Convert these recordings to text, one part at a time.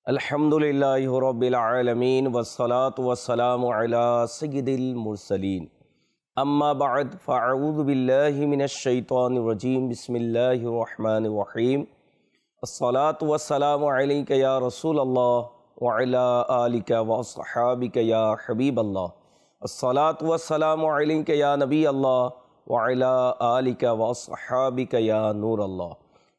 अल्हम्दुलिल्लाहि रब्बिल आलमीन वस्सलातु वस्सलामु अला सय्यिदिल मुरसलीन अम्मा बअद फ़अऊज़ु बिल्लाहि मिनश शैतानिर रजीम बिस्मिल्लाहिर रहमानिर रहीम अस्सलातु वस्सलामु अलैका या रसूलल्लाह व अला आलिका व अस्हाबिका या हबीबल्लाह अस्सलातु वस्सलामु अलैका या नबी अल्लाह व अला आलिका व अस्हाबिका या नूर अल्लाह।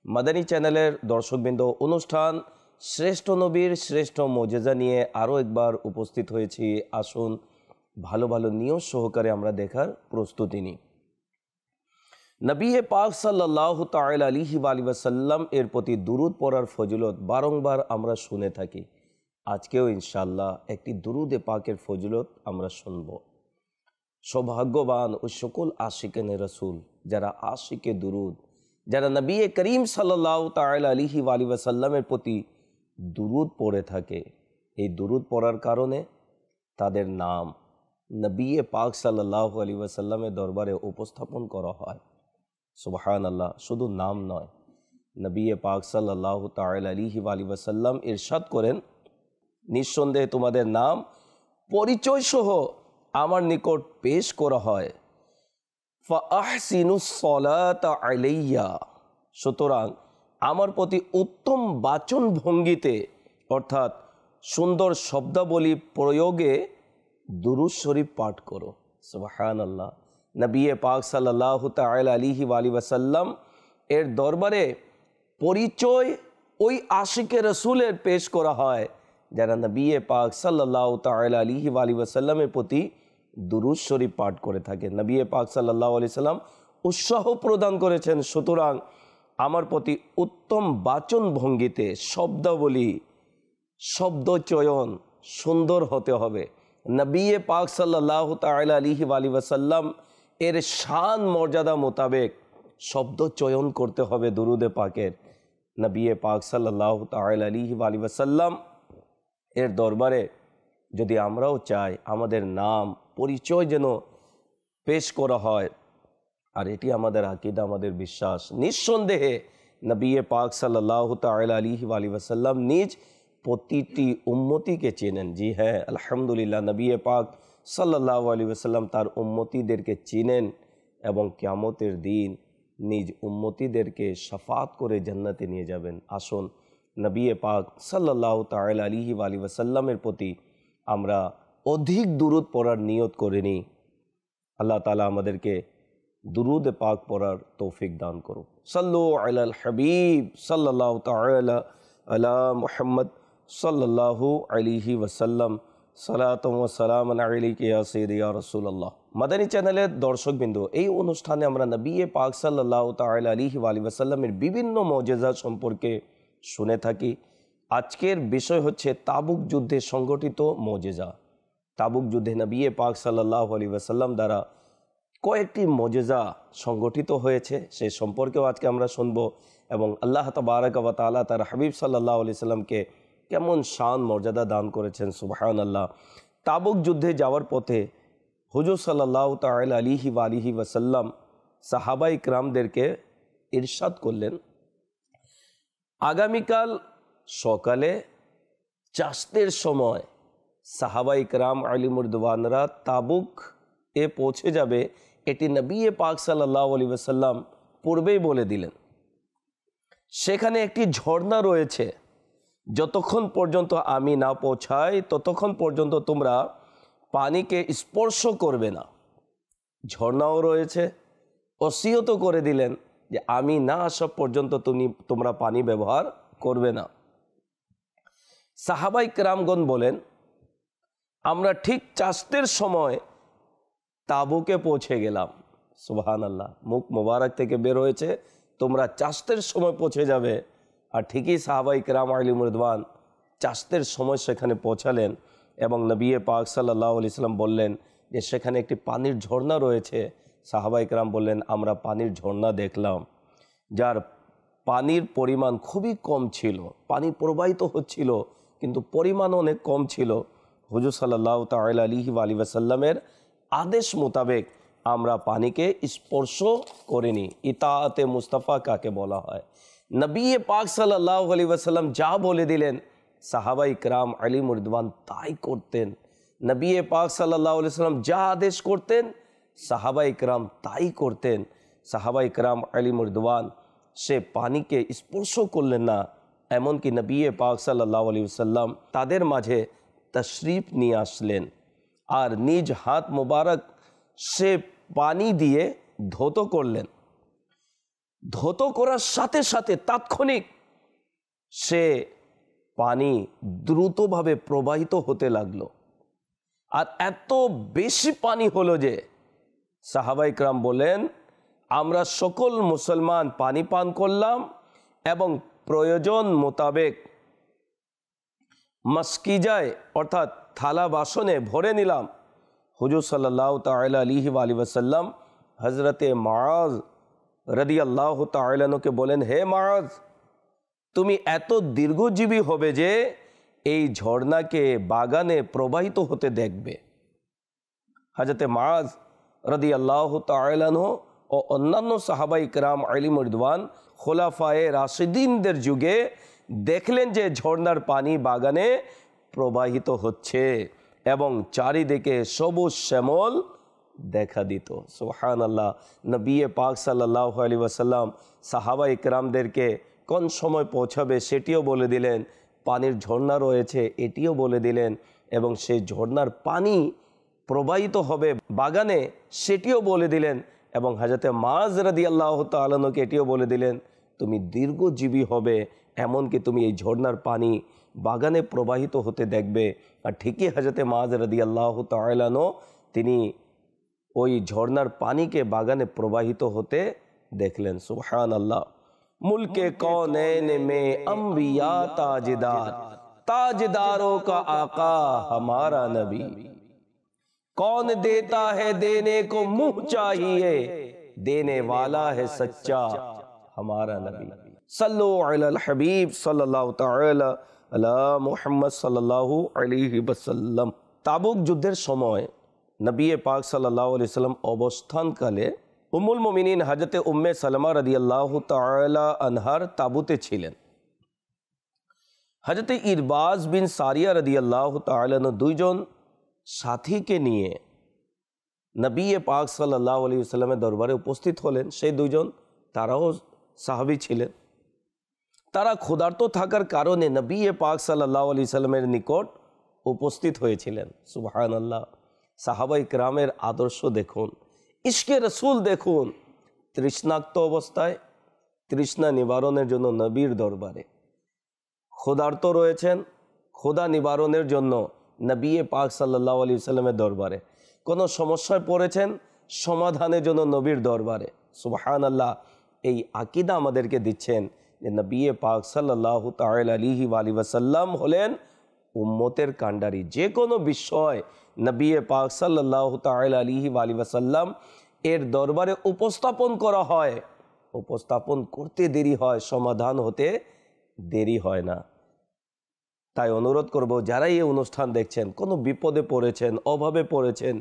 मदनी चैनलेर दर्शकबृंद अनुष्ठान श्रेष्ठ नबीर श्रेष्ठ मोजेजा निये आरो एक बार उपस्थित हয়েছি। आसुन भालो भालो नियत सहकारे आमरा देखार प्रस्तुति निই। नबी पाक सल्लल्लाहु ताआला आलैहि वसल्लम एर प्रति दुरूद पढ़ार फजिलत बारंबार आमरा शुने थाकी। आजकेও इनशाल्लाह एकटी दुरूदे पाकेर फजिलत आमरा शुनबो। सौभाग्यवान ओ सकल आशिकाने रसूल যারা आशिके दुरूद, যারা नबी करीम सल्लल्लाहु ताआला आलैहि वसल्लमेर प्रति दुरूद पढ़े थाके। এই दुरूद पढ़ार कारणे तादेर नाम नबी पाक सल्लल्लाहु आलैहि वसल्लमेर दरबारे उपस्थापन करा हय। सुबहानाल्लाह, शुधु नाम नय, नबी पाक सल्लल्लाहु ताआला आलैहि वसल्लम इरशाद करेन, निस्सन्देहे तुम्हादेर नाम परिचय सह आमार निकट पेश करा हय। फाअहसिनुस सलाता आलाइया, सुतरां आमार प्रति उत्तम बाचन भंगिते अर्थात सुंदर शब्दावली प्रयोगे दुरूद शरीफ पाठ करो। सुबहानाल्लाह, नबी पाक सल्लल्लाहु ताआला आलैहि वसल्लम एर दरबारे परिचय ओई आशिके रसूलेर पेश करा हय যারা नबी पाक सल्लल्लाहु ताआला आलैहि वसल्लमेर प्रति दुरूद शरीफ पाठ करे थाके। नबी पाक सल्लल्लाहु आलैहि वसल्लम उत्साह प्रदान करेছেন, সুতরাং आमार प्रति उत्तम बाचन भंगिते शब्दावली शब्द चयन सुंदर होते हबे। नबी पाक सल्लल्लाहु ताआला आलैहि वसल्लम एर शान मर्यादा मोताबेक शब्द चयन करते हबे दुरूदे पाकेर। नबी पाक सल्लल्लाहु ताआला आलैहि वसल्लम एर दरबारे यदि आमराओ चाই आमादेर नाम परिचय जेन पेश करा हय, और एटी आमादेर आकिदा आमादेर विश्वास। निस्सन्देहे नबी पाक सल्लल्लाहु ताआला आलैहि वसल्लम निज प्रतिटी उम्मतीके चेनेन। जी हाँ, अल्हम्दुलिल्लाह, नबी पाक सल्लल्लाहु आलैहि वसल्लम तार उम्मतीदेरके चेनेन एबं कियामतेर दिन निज उम्मतीदेरके शफात करे जन्नते निये जाबेन। आसुन नबी पाक सल्लल्लाहु ताआला आलैहि वसल्लमेर प्रति आमरा अधिक दुरूद पढ़ार नियत करे निই। आल्लाह ताआला आमादेरके दुरूद पाक पढ़ार तौफिक दान करो। सल्लु अलाल हबीब सल्लल्लाहु ताआला अला मुहम्मद सल्लल्लाहु अलैहि वसल्लम सलातुम व सलामुन अलैका या सय्यदी या रसूलुल्लाह। मदनी चैनेलेर दर्शकबिंदु, এই অনুষ্ঠানে আমরা नबी पाक सल्लल्लाहु ताआला आलैहि वसल्लमेर विभिन्न मुजिजा सम्पर्के शुने थाकी। आजकेर विषय हच्छे ताबुक युद्धे संघटित मुजिजा। ताबुक युद्धे नबी पाक सल्लल्लाहु अलैहि वसल्लम द्वारा কয়েকটি মুজিজা সংগঠিত হয়েছে, সেই সম্পর্কেও আজকে আমরা শুনব এবং আল্লাহ তাবারাক ওয়া তাআলা তার হাবিব সাল্লাল্লাহু আলাইহি সাল্লামকে কেমন শান মর্যাদা দান করেছেন। সুবহানাল্লাহ। তাবুক যুদ্ধে যাওয়ার পথে হুজুর সাল্লাল্লাহু তাআলা আলাইহি ওয়াসাল্লাম সাহাবায়ে কিরামদেরকে ইরশাদ করলেন, আগামীকাল সকালে চাষতের সময় সাহাবায়ে কিরাম আলিম রিদওয়ানরা তাবুক এ পৌঁছে যাবে। এটি নবী পাক সাল্লাল্লাহু আলাইহি ওয়াসাল্লাম পূর্বেই বলে দিলেন। সেখানে একটি ঝর্ণা রয়েছে, যতক্ষণ পর্যন্ত আমি না পৌঁছাই ততক্ষণ পর্যন্ত তোমরা পানিকে স্পর্শ করবে না। ঝর্ণাও রয়েছে, ওসিয়ত করে দিলেন যে আমি না আসা পর্যন্ত তোমরা পানি ব্যবহার করবে না। সাহাবায়ে কিরামগণ বলেন, আমরা ঠিক চাষতের সময় তাবুকে পৌঁছে গেলাম। সুবহানাল্লাহ, মুখ মোবারক থেকে বের হয়েছে তোমরা চাষতের সময় পৌঁছে যাবে। আর ঠিকই সাহাবায়ে কিরাম আলিম রিদওয়ান চাষতের সময় সেখানে পৌঁছালেন এবং নবী পাক সাল্লাল্লাহু আলাইহি সাল্লাম বললেন যে সেখানে একটি পানির ঝর্ণা রয়েছে। সাহাবায়ে কিরাম বললেন, আমরা পানির ঝর্ণা দেখলাম, যার পানির পরিমাণ খুবই কম ছিল। পানি প্রবাহিত হচ্ছিল কিন্তু পরিমাণ অনেক কম ছিল। হুজুর সাল্লাল্লাহু তাআলা আলাইহি ওয়াসাল্লামের आदेश मुताबिक आमरा पानी के स्पर्श करिनी। इताअते मुस्तफ़ा काके बोला है। नबी पाक सल्लल्लाहु अलैहि वसल्लम जा बोले दिलेन সাহাবা ইকরাম আলিম রিদওয়ান তাই করতেন। নবী পাক সাল্লাল্লাহু আলাইহি সাল্লাম যা আদেশ করতেন সাহাবা ইকরাম তাই করতেন। সাহাবা ইকরাম আলিম রিদওয়ান সে পানিকে স্পর্শ করলেন না, এমনকি নবী পাক সাল্লাল্লাহু আলাইহি সাল্লাম তাদের মাঝে তশরিফ নিয়ে আসলেন আর নিজ হাত মোবারক সে পানি দিয়ে ধৌত করলেন। ধৌত করার সাথে সাথে তাৎক্ষণিক সে পানি দ্রুতভাবে প্রবাহিত হতে লাগলো আর এত বেশি পানি হলো যে সাহাবা ইকরাম বলেন, আমরা সকল মুসলমান পানি পান করলাম এবং প্রয়োজন মোতাবেক মাসকিজায় অর্থাৎ থালা বাসনে ভরে নিলাম। হুজুর সাল্লাল্লাহু তাআলা আলাইহি ওয়াসাল্লাম হযরতে মুআজ রাদিয়াল্লাহু তাআলা আনহুকে বলেন, হে মুআজ, তুমি এত দীর্ঘজীবী হবে যে এই ঝর্ণাকে বাগানে প্রবাহিত হতে দেখবে। হযরতে মুআজ রাদিয়াল্লাহু তাআলা আনহু ও অন্যান্য সাহাবা ইকরাম আলিম রিদওয়ান খোলাফায়ে রাশিদিনদের যুগে দেখলেন যে ঝর্ণার পানি বাগানে প্রবাহিত হচ্ছে এবং চারিদিকে সবুজ শ্যামল দেখা দিত। সুবহানাল্লাহ। নবী পাক সাল্লাল্লাহু আলাইহি ওয়াসাল্লাম সাহাবা ইকরামদেরকে কোন সময় পৌঁছাবে সেটিও বলে দিলেন, পানির ঝর্ণা রয়েছে এটিও বলে দিলেন এবং সেই ঝর্ণার পানি প্রবাহিত হবে বাগানে সেটিও বলে দিলেন এবং হযরতে মুআজ রাদিয়াল্লাহু তাআলা আনহুকে এটিও বলে দিলেন, তুমি দীর্ঘজীবী হবে, এমনকি তুমি এই ঝর্ণার পানি বাগানে প্রবাহিত হতে দেখবে। আর ঠিকই হযরতে মুআজ রাদিয়াল্লাহু তাআলা আনহু তিনি ওই ঝর্ণার পানিকে বাগানে প্রবাহিত হতে দেখলেন। সুবহানাল্লাহ। मुल्के कौनैन में अंबिया ताजदार, ताजदारों का आका हमारा नबी, कौन देता है देने को मुंह चाहिए, देने वाला है सच्चा हमारा नबी। सल्लु अलल हबीब सल्लल्लाहु ताआला अला मुहम्मद सल्लल्लाहु अलैहि वसल्लम। ताबुक যুদ্ধের সময় নবী পাক সাল্লাল্লাহু আলাইহি সাল্লাম অবস্থানকালে উম্মুল মুমিনিন হযরতে উম্মে সালামা রাদিয়াল্লাহু তাআলা আনহার তাবুতে ছিলেন। হযরতে ইরবাজ বিন সারিয়া রাদিয়াল্লাহু তাআলা আনহু দুইজন সাথীকে নিয়ে নবী পাক সাল্লাল্লাহু আলাইহি ওয়াসাল্লামের দরবারে উপস্থিত হলেন। সেই দুইজন তারাও সাহাবী ছিলেন। তারা ক্ষুধার্ত থাকার কারণে নবী পাক সাল্লাল্লাহু আলাইহি ওয়াসাল্লামের নিকট উপস্থিত হয়েছিলেন। সুবহানাল্লাহ। সাহাবা ইকরামের আদর্শ দেখুন, ইশকে রসুল দেখুন, তৃষ্ণাক্ত অবস্থায় তৃষ্ণা নিবারণের জন্য নবীর দরবারে, ক্ষুধার্ত রয়েছেন ক্ষুধা নিবারণের জন্য নবী পাক সাল্লাল্লাহু আলাইহি ওয়াসাল্লামের দরবারে, কোনো সমস্যায় পড়েছেন সমাধানের জন্য নবীর দরবারে। সুবহানাল্লাহ। এই আকীদা আমাদেরকে দিচ্ছেন যে নবী পাক সাল্লাল্লাহু তাআলা আলাইহি ওয়াসাল্লাম হলেন উম্মতের কাণ্ডারি। যে কোনো বিষয় নবী পাক সাল্লাল্লাহু তাআলা আলাইহি ওয়াসাল্লাম এর দরবারে উপস্থাপন করা হয়, উপস্থাপন করতে দেরি হয়, সমাধান হতে দেরি হয় না। তাই অনুরোধ করব, যারা এই অনুষ্ঠান দেখছেন, কোনো বিপদে পড়েছেন, অভাবে পড়েছেন,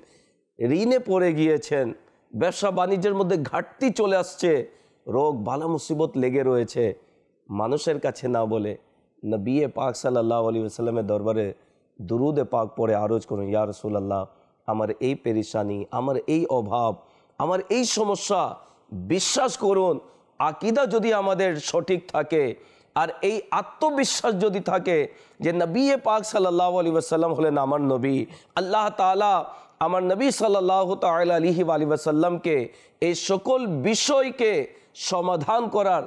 ঋণে পড়ে গিয়েছেন, ব্যবসা বাণিজ্যের মধ্যে ঘাটতি চলে আসছে, রোগ বালা মুসিবত লেগে রয়েছে, মানুষের কাছে না বলে নবী পাক সাল্লাল্লাহু আলাইহি ওয়াসাল্লামের দরবারে দুরুদে পাক পড়ে আরজ করুন, ইয়া রাসূলুল্লাহ, আমার এই পেরেশানি, আমার এই অভাব, আমার এই সমস্যা, বিশ্বাস করুন আকীদা যদি আমাদের সঠিক থাকে আর এই আত্মবিশ্বাস যদি থাকে যে নবী পাক সাল্লাল্লাহু আলাইহি ওয়াসাল্লাম হলেন আমার নবী, আল্লাহ তাআলা আমার নবী সাল্লাল্লাহু তাআলা আলাইহি ওয়াসাল্লামকে এই সকল বিষয়কে সমাধান করার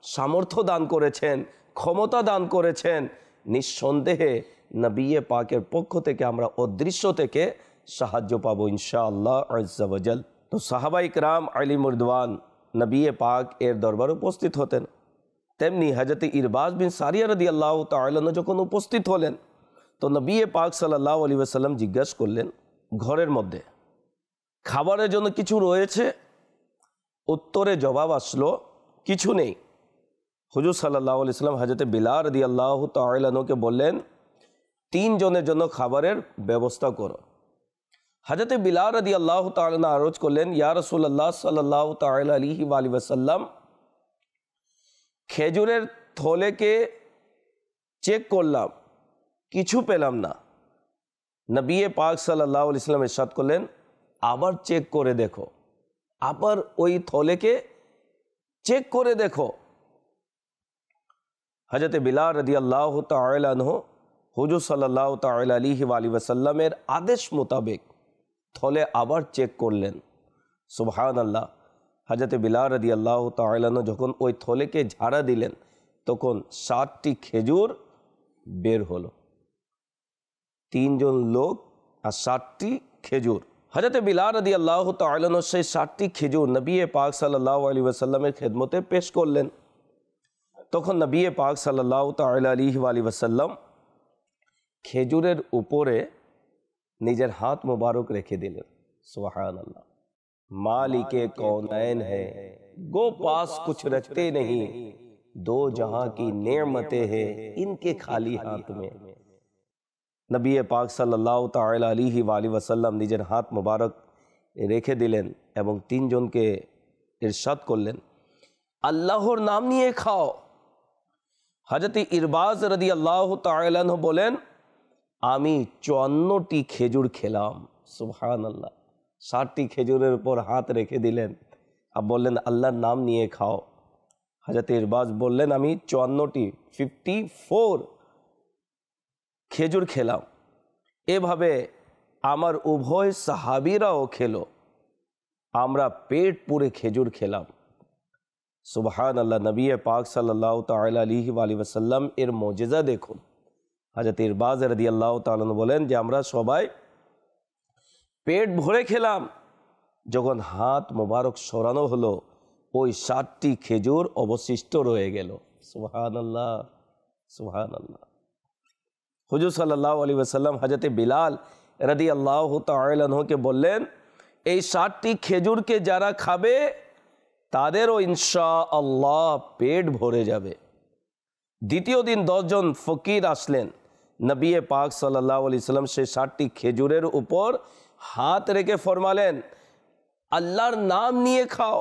সামর্থ্য দান করেছেন, ক্ষমতা দান করেছেন, নিঃসন্দেহে নবী পাকের পক্ষ থেকে আমরা অদৃশ্য থেকে সাহায্য পাবো ইনশাআল্লাহ আজ্জা ওয়া জাল। তো সাহাবা ইকরাম আলিম রিদওয়ান নবী পাক এর দরবারে উপস্থিত হতেন। তেমনি হযরত ইরবাজ বিন সারিয়া রাদিয়াল্লাহু তাআলা আনহু যখন উপস্থিত হলেন তো নবী পাক সাল্লাল্লাহু আলাইহি ওয়াসাল্লাম জিজ্ঞাসা করলেন, ঘরের মধ্যে খাবারের জন্য কিছু রয়েছে? উত্তরে জবাব আসলো, কিছু নেই। হুজুর সাল্লাল্লাহু আলাইহি ওয়াসাল্লাম হযরত বিলাল রাদিয়াল্লাহু তাআলা আনহুকে বললেন, 3 জনের জন্য খাবারের ব্যবস্থা করো। হযরত বিলাল রাদিয়াল্লাহু তাআলা আনহু আরজ করলেন, ইয়া রাসূলুল্লাহ সাল্লাল্লাহু তাআলা আলাইহি ওয়াসাল্লাম, খেজুরের থলেকে চেক করলাম, কিছু পেলাম না। নবী পাক সাল্লাল্লাহু আলাইহি ওয়াসাল্লাম ইরশাদ করলেন, আবার চেক করে দেখো, আবার ওই থলেকে চেক করে দেখো। হযরত বিলাল রাদিয়াল্লাহু তাআলা আনহু হুজুর সাল্লাল্লাহু তাআলা আলাইহি ওয়াসাল্লামের আদেশ মোতাবেক থলে আবার চেক করলেন। সুবহানাল্লাহ। হযরত বিলাল রাদিয়াল্লাহু তাআলা আনহু যখন ওই থলেকে ঝাড়া দিলেন তখন 7টি খেজুর বের হলো। 3 জন লোক আর 7টি খেজুর। হযরত বিলাল রাদিয়াল্লাহু তাআলা আনহু সেই 7টি খেজুর নবী পাক সাল্লাল্লাহু আলাইহি ওয়াসাল্লামের খেদমতে পেশ করলেন। তখন নবী পাক সাল্লাল্লাহু তাআলা আলাইহি ওয়াসাল্লাম খেজুরের উপরে নিজের হাত মুবারক রেখে দিলেন। সুবহানাল্লাহ। मालिके कौनैन है गो पास कुछ रखते नहीं, दो जहां की नेमतें हैं इनके खाली हाथ में। नबी पाक सल्लल्लाहु ताआला अलैहि वसल्लम निजेर हाथ मुबारक रेखे दिलेन एवं 3 जनके इरशाद करलेन, আল্লাহর নাম নিয়ে খাও। হযরত ইরবাজ রাদিয়াল্লাহু তাআলা আনহু বলেন, আমি 54টি খেজুর খেলাম। সুবহানাল্লাহ। 7টি খেজুরের উপর হাত রেখে দিলেন আর বললেন, আল্লাহর নাম নিয়ে খাও। হযরত ইরবাজ বললেন, আমি 54 খেজুর খেলাম। এভাবে আমার উভয় সাহাবীরাও খেলো, আমরা পেট পুরে খেজুর খেলাম। সুবহানাল্লাহ। নবী পাক সাল্লাল্লাহু তাআলা আলাইহি ওয়াসাল্লাম এর মুজিজা দেখুন। হযরত ইরবাজ রাদিয়াল্লাহু তাআলা বলেন যে আমরা সবাই পেট ভরে খেলাম। যখন হাত মোবারক সরানো হলো ওই 7টি খেজুর অবশিষ্ট রয়ে গেল। সুবহানাল্লাহ, সুবহানাল্লাহ। হুজুর সাল্লাল্লাহু আলাইহি ওয়াসাল্লাম হযরত বিলাল রাদিয়াল্লাহু তাআলা আনহুকে বললেন, এই 7টি খেজুরকে যারা খাবে তাদেরও ইনশাআল্লাহ পেট ভরে যাবে। দ্বিতীয় দিন 10 জন ফকির আসলেন। নবী পাক সাল্লাল্লাহু আলাইহি ওয়াসাল্লাম সেই 7টি খেজুরের উপর হাত রেখে ফরমালেন, আল্লাহর নাম নিয়ে খাও।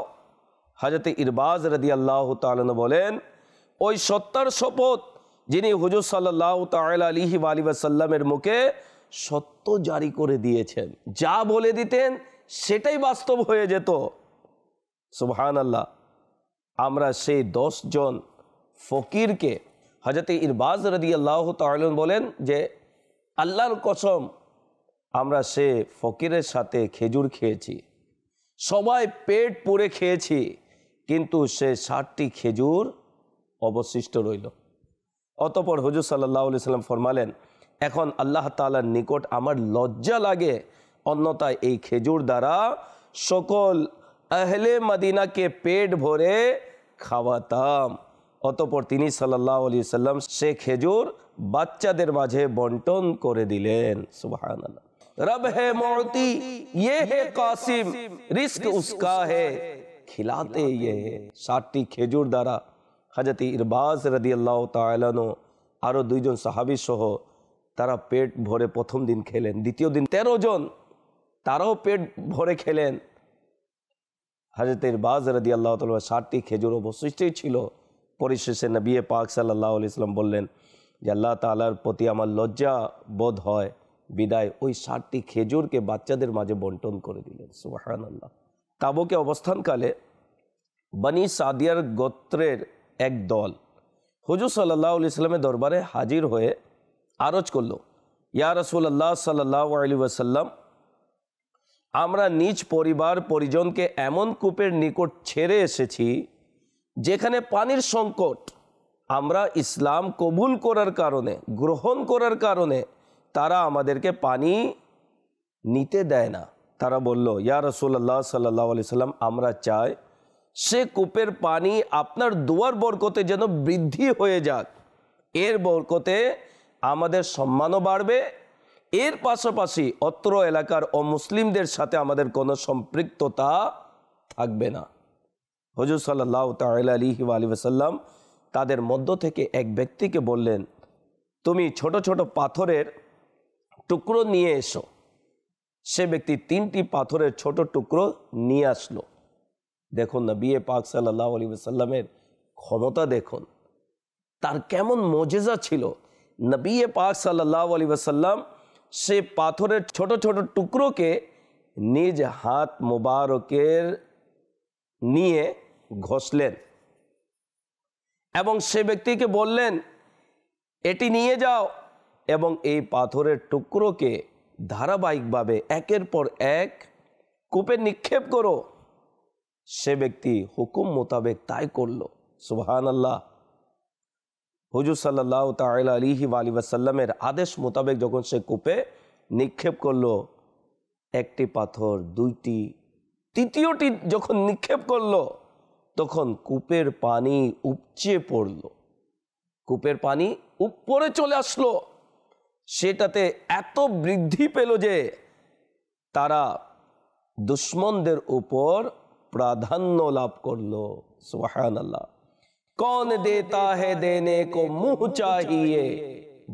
হযরত ইরবাজ রাদিয়াল্লাহু তাআলা বলেন, ওই সত্তার শপথ যিনি হুজুর সাল্লাল্লাহু তাআলা আলাইহি ওয়াসাল্লামের মুখে সত্য জারি করে দিয়েছেন, যা বলে দিতেন সেটাই বাস্তব হয়ে যেত। সুবহানাল্লাহ। আমরা সেই 10 জন ফকিরকে হযরত ইরবাজ রাদিয়াল্লাহু তাআলা বলেন যে আল্লাহর কসম, আমরা সে ফকিরের সাথে খেজুর খেয়েছি, সবাই পেট পুরে খেয়েছি, কিন্তু সে 7টি খেজুর অবশিষ্ট রইল। অতঃপর হুজুর সাল্লাল্লাহু আলাইহি ওয়াসাল্লাম ফরমালেন, এখন আল্লাহ তাআলার নিকট আমার লজ্জা লাগে, অন্যথায় এই খেজুর দ্বারা সকল আহলে মদিনাকে পেট ভরে খাওয়াতাম। অতঃপর তিনি সাল্লাল্লাহু আলাইহি ওয়াসাল্লাম সে খেজুর বাচ্চাদের মাঝে বন্টন করে দিলেন। সুবহানাল্লাহ। रब है मोती ये है कासिम रिस्क उसका है खिलाते ये है। 7টি খেজুর দ্বারা হযরত ইরবাজ রাদিয়াল্লাহু তাআলা আনহু আরো 2 জন সাহাবী সহ তারা পেট ভরে প্রথম দিন খেলেন। দ্বিতীয় দিন 13 জন তারাও পেট ভরে খেলেন। হযরত ইরবাজ রাদিয়াল্লাহু তাআলা 7টি খেজুর অবশিষ্টই ছিল। পরিশেষে নবী পাক সাল্লাল্লাহু আলাইহি ওয়াসাল্লাম বললেন যে আল্লাহ তাআলার প্রতি আমার লজ্জা বোধ হয়, বিদায় ওই 7টি খেজুরকে বাচ্চাদের মাঝে বন্টন করে দিলেন। সুবহানাল্লাহ। তাবুকে অবস্থানকালে বনি সাদিয়ার গোত্রের এক দল হুজুর সাল্লাল্লাহু আলাইহি ওয়াসাল্লামের দরবারে হাজির হয়ে আরজ করল, ইয়া রাসূলুল্লাহ সাল্লাল্লাহু আলাইহি ওয়াসাল্লাম, আমরা নিজ পরিবার পরিজনকে এমন কূপের নিকট ছেড়ে এসেছি যেখানে পানির সংকট। আমরা ইসলাম কবুল করার কারণে, গ্রহণ করার কারণে তারা আমাদেরকে পানি নিতে দেয় না। তারা বলল, ইয়া রাসূলুল্লাহ সাল্লাল্লাহু আলাইহি ওয়াসাল্লাম, আমরা চাই সে কূপের পানি আপনার দুয়ার বরকতে যেন বৃদ্ধি হয়ে যাক, এর বরকতে আমাদের সম্মানও বাড়বে, এর পাশাপাশি অত্র এলাকার অমুসলিমদের সাথে আমাদের কোনো সম্পৃক্ততা থাকবে না। হুজুর সাল্লাল্লাহু তাআলা আলাইহি ওয়াসাল্লাম তাদের মধ্য থেকে এক ব্যক্তিকে বললেন, তুমি ছোট ছোট পাথরের টুকরো নিয়ে এসো। সে ব্যক্তি 3টি পাথরের ছোট টুকরো নিয়ে আসলো। দেখুন নবী পাক সাল্লাল্লাহু আলাইহি ওয়াসাল্লামের ক্ষমতা দেখুন, তার কেমন মুজিজা ছিল। নবী পাক সাল্লাল্লাহু আলাইহি ওয়াসাল্লাম সে পাথরের ছোট ছোট টুকরোকে নিজ হাত মোবারকের নিয়ে ঘষলেন এবং সে ব্যক্তিকে বললেন, এটি নিয়ে যাও এবং এই পাথরের টুকরোকে ধারাবাহিকভাবে একের পর এক কূপে নিক্ষেপ করো। সে ব্যক্তি হুকুম মোতাবেক তাই করলো। সুবহানাল্লাহ। হুজুর সাল্লাল্লাহু তাআলা আলাইহি ওয়াসাল্লামের আদেশ মোতাবেক যখন সে কূপে নিক্ষেপ করলো, একটি পাথর, দুইটি, তৃতীয়টি যখন নিক্ষেপ করলো, তখন কূপের পানি উপচে পড়ল। কূপের পানি উপরে চলে আসলো। সেটাতে এত বৃদ্ধি পেল যে তারা দুশ্মনদের উপর প্রাধান্য লাভ করলো। সুবহানাল্লাহ। कौन देता है देने को मुंह चाहिए,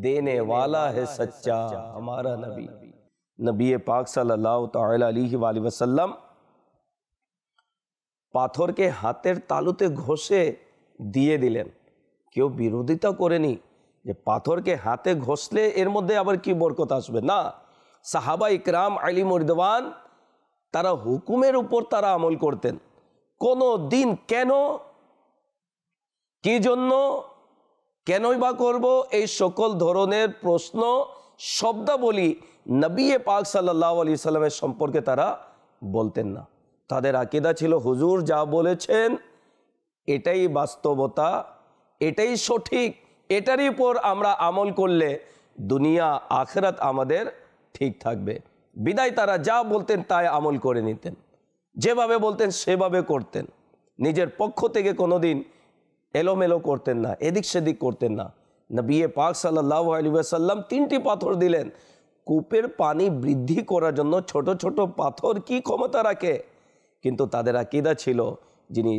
देने वाला है सच्चा हमारा नबी। नबी पाक सल्लल्लाहु ताला अलैहि वसल्लम পাথরকে হাতের তালুতে ঘষে দিয়ে দিলেন। কেউ বিরোধিতা করেনি যে পাথরকে হাতে ঘষলে এর মধ্যে আবার কি বরকত আসবে। না, সাহাবা ইকরাম আলিম রিদওয়ান তারা হুকুমের উপর তারা আমল করতেন। কোনো দিন কেন, কি জন্য, কেনই বা করব, এই সকল ধরনের প্রশ্ন শব্দাবলী নবী পাক সাল্লাল্লাহু আলাইহি সাল্লামের সম্পর্কে তারা বলতেন না। তাদের আকীদা ছিল হুজুর যা বলেছেন এটাই বাস্তবতা, এটাই সঠিক, এটারই উপর আমরা আমল করলে দুনিয়া আখিরাত আমাদের ঠিক থাকবে। বিদায় তারা যা বলতেন তাই আমল করে নিতেন, যেভাবে বলতেন সেভাবে করতেন। নিজের পক্ষ থেকে কোনোদিন এলোমেলো করতেন না, এদিক সেদিক করতেন না। নবী পাক সাল্লাল্লাহু আলাইহি ওয়াসাল্লাম 3টি পাথর দিলেন। কূপের পানি বৃদ্ধি করার জন্য ছোট ছোট পাথর কি ক্ষমতা রাখে? কিন্তু তাদের আকীদা ছিল যিনি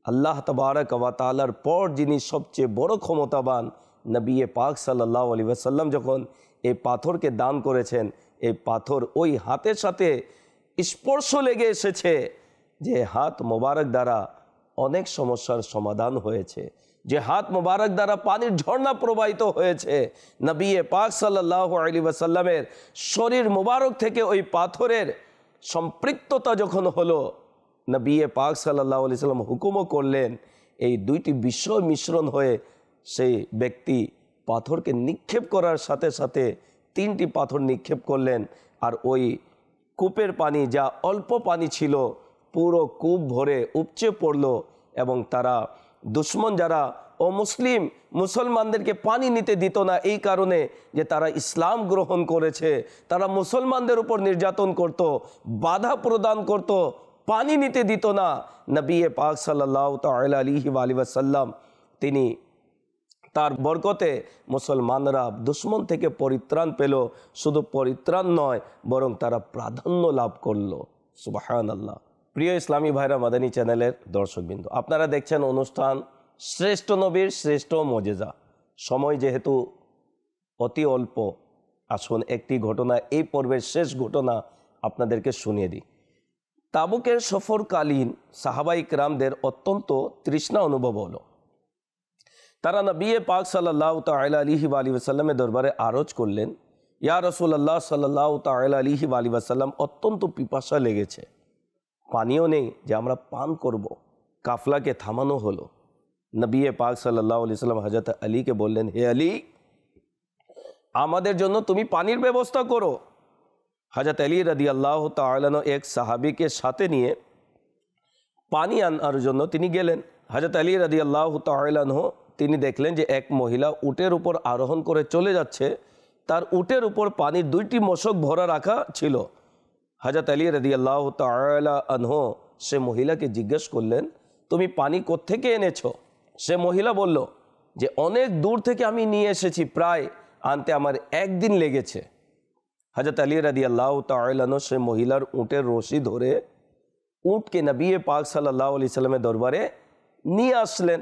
আল্লাহ তাবারক ওয়া তাআলার পর যিনি সবচেয়ে বড় ক্ষমতাবান, নবী পাক সাল্লাল্লাহু আলাইহি ওয়াসাল্লাম যখন এই পাথরকে দান করেছেন, এই পাথর ওই হাতের সাথে স্পর্শ লেগে এসেছে যে হাত মোবারক দ্বারা অনেক সমস্যার সমাধান হয়েছে, যে হাত মোবারক দ্বারা পানির ঝর্ণা প্রবাহিত হয়েছে। নবী পাক সাল্লাল্লাহু আলাইহি ওয়াসাল্লামের শরীর মোবারক থেকে ওই পাথরের সম্পৃক্ততা যখন হলো, নবী পাক সাল্লাল্লাহু আলাইহি ওয়াসাল্লাম হুকুমও করলেন, এই দুইটি বিষয় মিশ্রণ হয়ে সেই ব্যক্তি পাথরকে নিক্ষেপ করার সাথে সাথে 3টি পাথর নিক্ষেপ করলেন। আর ওই কূপের পানি, যা অল্প পানি ছিল, পুরো কূপ ভরে উপচে পড়ল এবং তারা দুশ্মন যারা অমুসলিম মুসলমানদেরকে পানি নিতে দিত না, এই কারণে যে তারা ইসলাম গ্রহণ করেছে, তারা মুসলমানদের উপর নির্যাতন করত, বাধা প্রদান করত, পানি নিতে দিত না। নবী পাক সাল্লাল্লাহু তাআলা আলাইহি ওয়াসাল্লাম তিনি তার বরকতে মুসলমানরা দুশ্মন থেকে পরিত্রাণ পেল। শুধু পরিত্রাণ নয়, বরং তারা প্রাধান্য লাভ করলো। সুবহানাল্লাহ। প্রিয় ইসলামী ভাইরা, মাদানী চ্যানেলের দর্শকবৃন্দ, আপনারা দেখছেন অনুষ্ঠান শ্রেষ্ঠ নবীর শ্রেষ্ঠ মুজিজা। সময় যেহেতু অতি অল্প, আসুন একটি ঘটনা, এই পর্বের শেষ ঘটনা আপনাদেরকে শুনিয়ে দিই। তাবুকের সফরকালীন সাহাবাই কিরামদের অত্যন্ত তৃষ্ণা অনুভব হলো। তারা নবী পাক সাল্লাল্লাহু তাআলা আলাইহি ওয়াসাল্লামের দরবারে আরজ করলেন, ইয়া রাসূলুল্লাহ সাল্লাল্লাহু তাআলা আলাইহি ওয়াসাল্লাম, অত্যন্ত পিপাসা লেগেছে, পানিও নেই যে আমরা পান করব। কাফলাকে থামানো হলো। নবী পাক সাল্লাল্লাহু আলাইহি ওয়াসাল্লাম হযরত আলীকে বললেন, হে আলী, আমাদের জন্য তুমি পানির ব্যবস্থা করো। হযরত আলী রাদিয়াল্লাহু তাআলা আনহু এক সাহাবীকে সাথে নিয়ে পানি আনার জন্য তিনি গেলেন। হযরত আলী রাদিয়াল্লাহু তাআলা আনহু তিনি দেখলেন যে এক মহিলা উটের উপর আরোহণ করে চলে যাচ্ছে, তার উটের উপর পানির 2টি মশক ভরা রাখা ছিল। হযরত আলী রাদিয়াল্লাহু তাআলা আনহু সে মহিলাকে জিজ্ঞেস করলেন, তুমি পানি কোত্থেকে এনেছো? সে মহিলা বলল যে অনেক দূর থেকে আমি নিয়ে এসেছি, প্রায় আনতে আমার 1 দিন লেগেছে। হযরত আলী রাদিয়াল্লাহু তাআলা আনহু সে মহিলার উটের রশি ধরে উটকে নবী পাক সাল্লাল্লাহু আলাইহি সাল্লামের দরবারে নিয়ে আসলেন।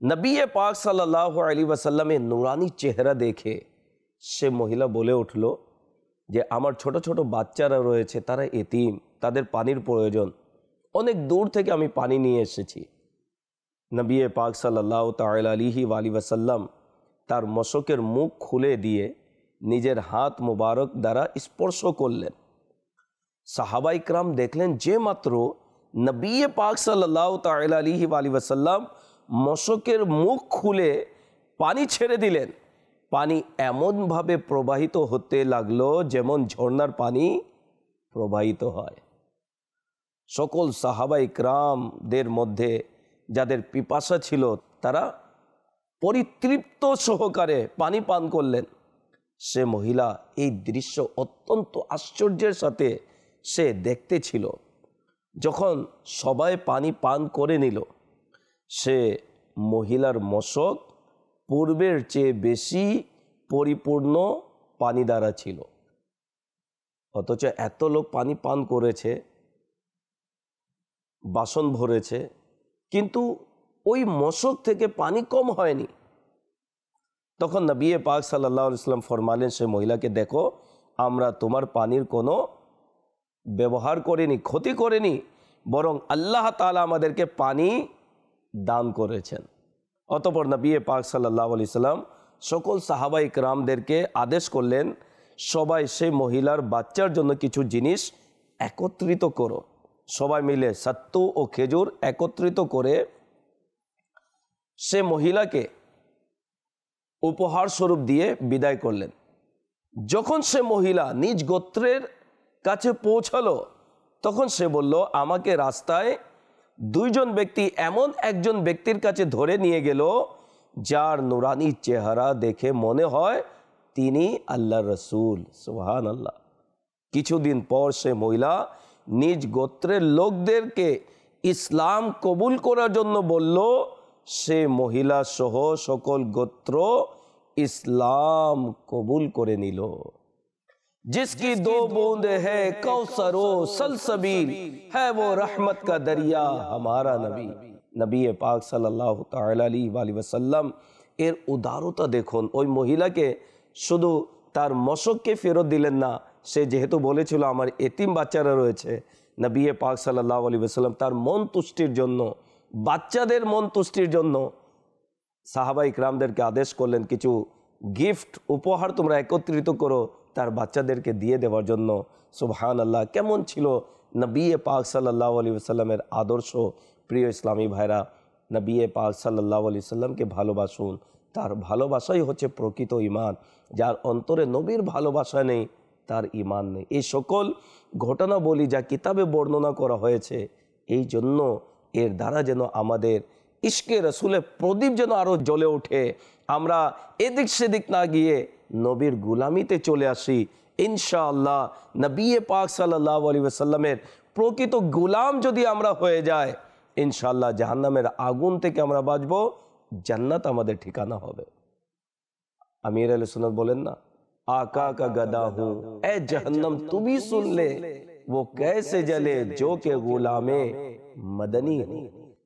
নবী পাক সাল্লাল্লাহু আলাইহি ওয়াসাল্লামের নূরানি চেহারা দেখে সে মহিলা বলে উঠল যে আমার ছোট ছোট বাচ্চারা রয়েছে, তারা এতিম, তাদের পানির প্রয়োজন, অনেক দূর থেকে আমি পানি নিয়ে এসেছি। নবী পাক সাল্লাল্লাহু তাআলা আলাইহি ওয়াসাল্লাম তার মশকের মুখ খুলে দিয়ে নিজের হাত মুবারক দ্বারা স্পর্শ করলেন। সাহাবা ইকরাম দেখলেন যে মাত্র নবী পাক সাল্লাল্লাহু তাআলা আলাইহি ওয়াসাল্লাম মশকের মুখ খুলে পানি ছেড়ে দিলেন, পানি এমনভাবে প্রবাহিত হতে লাগলো যেমন ঝর্ণার পানি প্রবাহিত হয়। সকল সাহাবা ইকরামদের মধ্যে যাদের পিপাসা ছিল তারা পরিতৃপ্ত সহকারে পানি পান করলেন। সে মহিলা এই দৃশ্য অত্যন্ত আশ্চর্যের সাথে সে দেখতে ছিল। যখন সবাই পানি পান করে নিল, সে মহিলার মশক পূর্বের চেয়ে বেশি পরিপূর্ণ পানি দ্বারা ছিল। অথচ এত লোক পানি পান করেছে, বাসন ভরেছে, কিন্তু ওই মশক থেকে পানি কম হয়নি। তখন নবী পাক সাল্লাল্লাহু আলাইহি ওয়াসাল্লাম ফরমালেন সে মহিলাকে, দেখো আমরা তোমার পানির কোনো ব্যবহার করিনি, ক্ষতি করিনি, বরং আল্লাহ তাআলা আমাদেরকে পানি দান করেছেন। অতঃপর নবী পাক সাল্লাল্লাহু আলাইহি ওয়াসাল্লাম সকল সাহাবা ইকরামদেরকে আদেশ করলেন, সবাই সেই মহিলার বাচ্চার জন্য কিছু জিনিস একত্রিত করো। সবাই মিলে সাত্তু ও খেজুর একত্রিত করে সে মহিলাকে উপহার স্বরূপ দিয়ে বিদায় করলেন। যখন সে মহিলা নিজ গোত্রের কাছে পৌঁছালো, তখন সে বলল, আমাকে রাস্তায় দুইজন ব্যক্তি এমন একজন ব্যক্তির কাছে ধরে নিয়ে গেল যার নুরানি চেহারা দেখে মনে হয় তিনি আল্লাহর রসুল। সুবহানাল্লাহ। কিছুদিন পর সে মহিলা নিজ গোত্রের লোকদেরকে ইসলাম কবুল করার জন্য বলল। সে মহিলা সহ সকল গোত্র ইসলাম কবুল করে নিল। जिसकी दो बूंद है कौसर व सलसबील है वो रहमत का दरिया हमारा नबी। नबी पाक সাল্লাল্লাহু তাআলা আলাইহি ওয়াসাল্লাম এর উদারতা দেখুন। ওই মহিলাকে শুধু তার মশককে ফেরত দিলেন না, সে যেহেতু বলেছিল আমার এতিম বাচ্চারা রয়েছে, নবী পাক সাল্লাল্লাহু আলাইহি ওয়াসাল্লাম তার মন তুষ্টির জন্য, বাচ্চাদের মন তুষ্টির জন্য সাহাবা ইকরামদেরকে আদেশ করলেন কিছু গিফট উপহার তোমরা একত্রিত করো তার বাচ্চাদেরকে দিয়ে দেওয়ার জন্য। সুবহানাল্লাহ। কেমন ছিল নবী পাক সাল্লাল্লাহু আলাইহি ওয়াসাল্লামের আদর্শ। প্রিয় ইসলামী ভাইরা, নবী পাক সাল্লাল্লাহু আলাইহি ওয়াসাল্লামকে ভালোবাসুন। তার ভালোবাসাই হচ্ছে প্রকৃত ঈমান। যার অন্তরে নবীর ভালোবাসা নেই তার ঈমান নেই। এই সকল ঘটনা বলি যা কিতাবে বর্ণনা করা হয়েছে, এই জন্য এর দ্বারা যেন আমাদের ইশকে রসুলের প্রদীপ যেন আরও জ্বলে ওঠে, আমরা এদিক সেদিক না গিয়ে নবীর গুলামিতে চলে আসি। ইনশাআল্লাহ নবী পাক সাল্লাল্লাহু আলাইহি ওয়াসাল্লামের প্রকৃত গুলাম যদি আমরা হয়ে যাই, ইনশাআল্লাহ জাহান্নামের আগুন থেকে আমরা বাঁচব, জান্নাত আমাদের ঠিকানা হবে। আমির আহলে সুন্নাত বলেন না, आका का गदा हूँ ए जहन्नम तू भी सुन ले वो कैसे जले जो के गुलामे मदनी हूँ।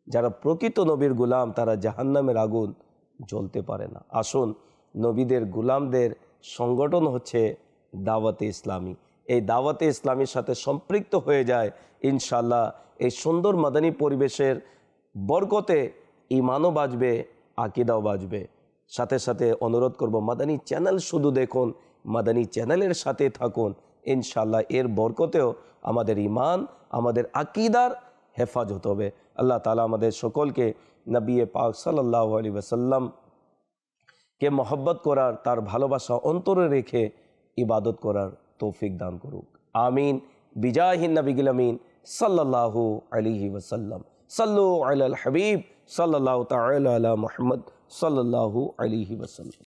যারা প্রকৃত নবীর গুলাম তারা জাহান্নামের আগুন জ্বলতে পারে না। আসুন, নবীদের গুলামদের সংগঠন হচ্ছে দাওয়াতে ইসলামী। এই দাওয়াতে ইসলামীর সাথে সম্পৃক্ত হয়ে যায় ইনশাআল্লাহ এই সুন্দর মাদানী পরিবেশের বরকতে ঈমানও বাঁচবে, আকীদাও বাঁচবে। সাথে সাথে অনুরোধ করব, মাদানী চ্যানেল শুধু দেখুন, মাদানী চ্যানেলের সাথে থাকুন। ইনশাআল্লাহ এর বরকতেও আমাদের ঈমান, আমাদের আকীদার হেফাজত হবে। আল্লাহ তাআলা আমাদের সকলকে নবী পাক সাল্লাল্লাহু আলাইহি ওয়াসাল্লাম কে মহব্বত করার, তার ভালোবাসা অন্তরে রেখে ইবাদত করার তৌফিক দান করুক। আমিন। বিজাহিন নবিয়িল আমিন সাল্লাল্লাহু আলাইহি ওয়াসাল্লাম। সাল্লু আলাল হাবিব সাল্লাল্লাহু তাআলা আলা মুহাম্মদ সাল্লাল্লাহু আলাইহি ওয়াসাল্লাম।